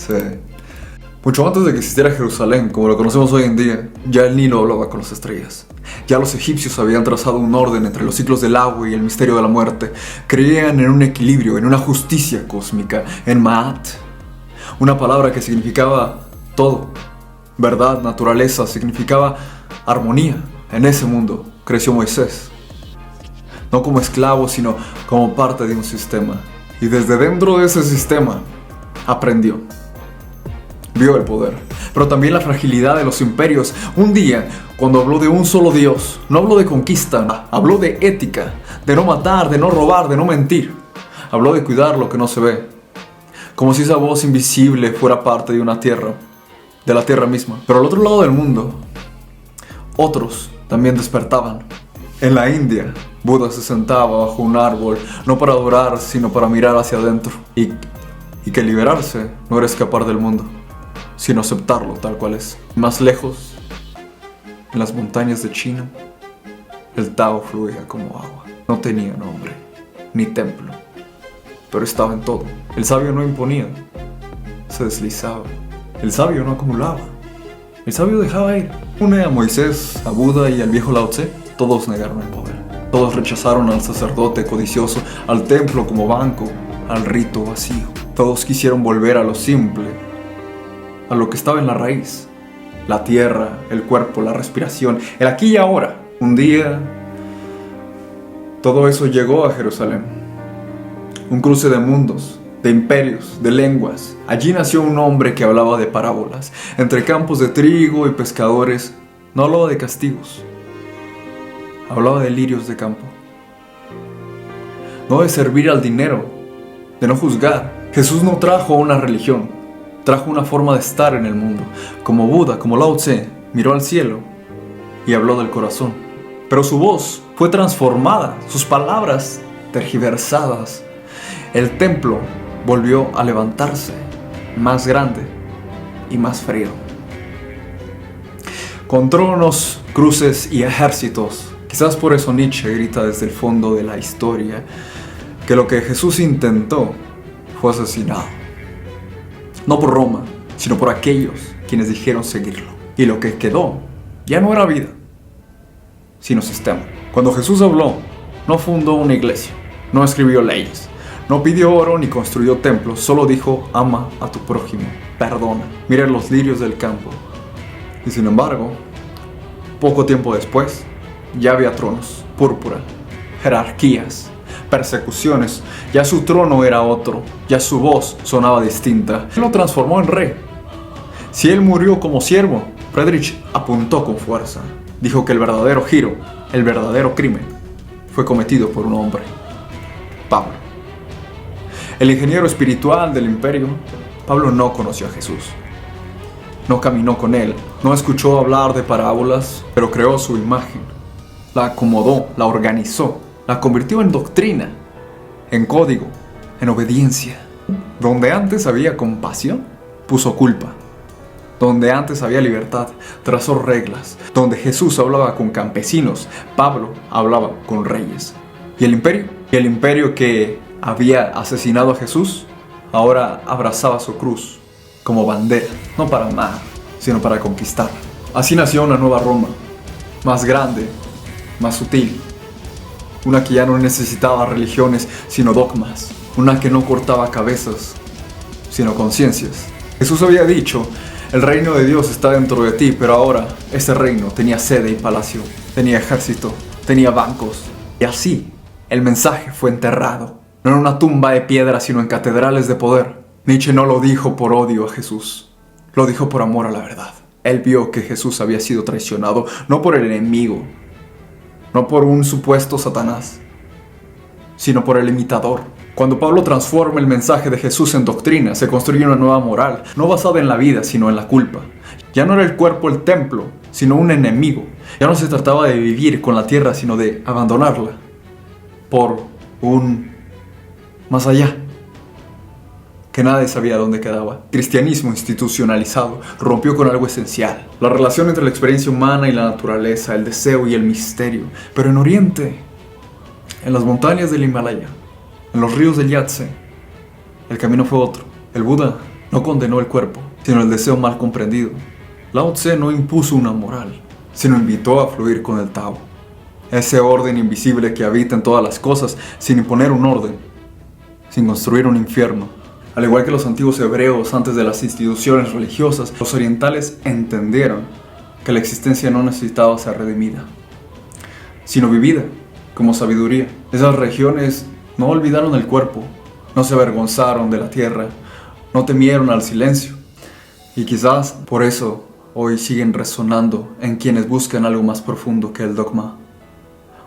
Sí. Mucho antes de que existiera Jerusalén, como lo conocemos hoy en día, ya el Nilo hablaba con las estrellas. Ya los egipcios habían trazado un orden entre los ciclos del agua y el misterio de la muerte. Creían en un equilibrio, en una justicia cósmica, en Ma'at, una palabra que significaba todo. Verdad, naturaleza, significaba armonía. En ese mundo creció Moisés. No como esclavo, sino como parte de un sistema. Y desde dentro de ese sistema aprendió. Vio el poder, pero también la fragilidad de los imperios. Un día, cuando habló de un solo Dios, no habló de conquista, habló de ética, de no matar, de no robar, de no mentir. Habló de cuidar lo que no se ve, como si esa voz invisible fuera parte de una tierra, de la tierra misma. Pero al otro lado del mundo, otros también despertaban. En la India, Buda se sentaba bajo un árbol, no para adorar, sino para mirar hacia adentro. Y que liberarse no era escapar del mundo, sino aceptarlo tal cual es. Más lejos, en las montañas de China, el Tao fluía como agua. No tenía nombre, ni templo, pero estaba en todo. El sabio no imponía, se deslizaba. El sabio no acumulaba, el sabio dejaba ir. Une a Moisés, a Buda y al viejo Lao Tse. Todos negaron el poder. Todos rechazaron al sacerdote codicioso, al templo como banco, al rito vacío. Todos quisieron volver a lo simple, a lo que estaba en la raíz, la tierra, el cuerpo, la respiración, el aquí y ahora. Un día, todo eso llegó a Jerusalén. Un cruce de mundos, de imperios, de lenguas. Allí nació un hombre que hablaba de parábolas. Entre campos de trigo y pescadores, no hablaba de castigos, hablaba de lirios de campo. No de servir al dinero, de no juzgar. Jesús no trajo una religión, trajo una forma de estar en el mundo. Como Buda, como Lao Tse, miró al cielo y habló del corazón. Pero su voz fue transformada, sus palabras tergiversadas. El templo volvió a levantarse, más grande y más frío. Con tronos, cruces y ejércitos. Quizás por eso Nietzsche grita desde el fondo de la historia que lo que Jesús intentó fue asesinado. No por Roma, sino por aquellos quienes dijeron seguirlo. Y lo que quedó ya no era vida, sino sistema. Cuando Jesús habló, no fundó una iglesia, no escribió leyes, no pidió oro ni construyó templos, solo dijo: ama a tu prójimo, perdona, mira los lirios del campo. Y sin embargo, poco tiempo después, ya había tronos, púrpura, jerarquías, persecuciones. Ya su trono era otro, ya su voz sonaba distinta. Él lo transformó en rey. Si él murió como siervo, Friedrich apuntó con fuerza. Dijo que el verdadero giro, el verdadero crimen, fue cometido por un hombre: Pablo. El ingeniero espiritual del imperio. Pablo no conoció a Jesús, no caminó con él, no escuchó hablar de parábolas, pero creó su imagen, la acomodó, la organizó, la convirtió en doctrina, en código, en obediencia. Donde antes había compasión, puso culpa. Donde antes había libertad, trazó reglas. Donde Jesús hablaba con campesinos, Pablo hablaba con reyes. ¿Y el imperio? Y el imperio que había asesinado a Jesús, ahora abrazaba su cruz como bandera, no para amar, sino para conquistar. Así nació una nueva Roma, más grande, más sutil. Una que ya no necesitaba religiones, sino dogmas. Una que no cortaba cabezas, sino conciencias. Jesús había dicho: el reino de Dios está dentro de ti, pero ahora ese reino tenía sede y palacio, tenía ejército, tenía bancos. Y así, el mensaje fue enterrado, no en una tumba de piedra, sino en catedrales de poder. Nietzsche no lo dijo por odio a Jesús, lo dijo por amor a la verdad. Él vio que Jesús había sido traicionado, no por el enemigo, no por un supuesto Satanás, sino por el imitador. Cuando Pablo transforma el mensaje de Jesús en doctrina, se construye una nueva moral, no basada en la vida, sino en la culpa. Ya no era el cuerpo el templo, sino un enemigo. Ya no se trataba de vivir con la tierra, sino de abandonarla por un más allá, que nadie sabía dónde quedaba. Cristianismo institucionalizado rompió con algo esencial: la relación entre la experiencia humana y la naturaleza, el deseo y el misterio. Pero en Oriente, en las montañas del Himalaya, en los ríos del Yangtze, el camino fue otro. El Buda no condenó el cuerpo, sino el deseo mal comprendido. Lao Tse no impuso una moral, sino invitó a fluir con el Tao, ese orden invisible que habita en todas las cosas, sin imponer un orden, sin construir un infierno. Al igual que los antiguos hebreos antes de las instituciones religiosas, los orientales entendieron que la existencia no necesitaba ser redimida, sino vivida como sabiduría. Esas regiones no olvidaron el cuerpo, no se avergonzaron de la tierra, no temieron al silencio. Y quizás por eso hoy siguen resonando en quienes buscan algo más profundo que el dogma,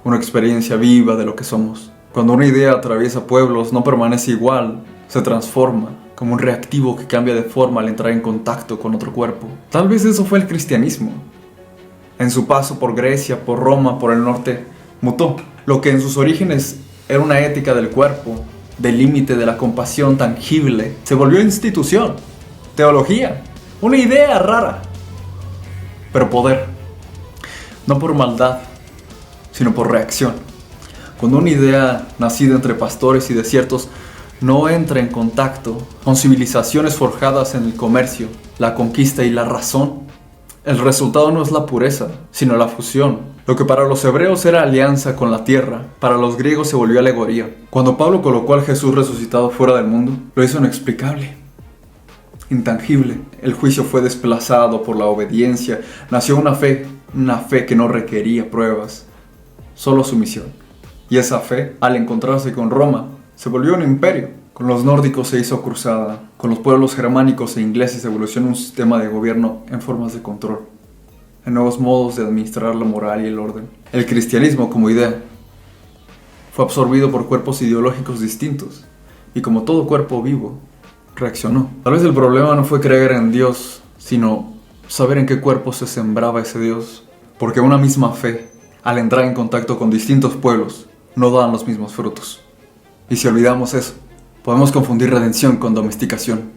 una experiencia viva de lo que somos. Cuando una idea atraviesa pueblos, no permanece igual, se transforma, como un reactivo que cambia de forma al entrar en contacto con otro cuerpo. Tal vez eso fue el cristianismo. En su paso por Grecia, por Roma, por el norte, mutó. Lo que en sus orígenes era una ética del cuerpo, del límite de la compasión tangible, se volvió institución, teología, una idea rara, pero poder, no por maldad, sino por reacción. Cuando una idea nacida entre pastores y desiertos no entra en contacto con civilizaciones forjadas en el comercio, la conquista y la razón, el resultado no es la pureza, sino la fusión. Lo que para los hebreos era alianza con la tierra, para los griegos se volvió alegoría. Cuando Pablo colocó al Jesús resucitado fuera del mundo, lo hizo inexplicable, intangible. El juicio fue desplazado por la obediencia. Nació una fe que no requería pruebas, solo sumisión. Y esa fe, al encontrarse con Roma, se volvió un imperio. Con los nórdicos se hizo cruzada, con los pueblos germánicos e ingleses evolucionó un sistema de gobierno en formas de control, en nuevos modos de administrar la moral y el orden. El cristianismo como idea fue absorbido por cuerpos ideológicos distintos y como todo cuerpo vivo, reaccionó. Tal vez el problema no fue creer en Dios, sino saber en qué cuerpo se sembraba ese Dios. Porque una misma fe, al entrar en contacto con distintos pueblos, no dan los mismos frutos. Y si olvidamos eso, podemos confundir redención con domesticación.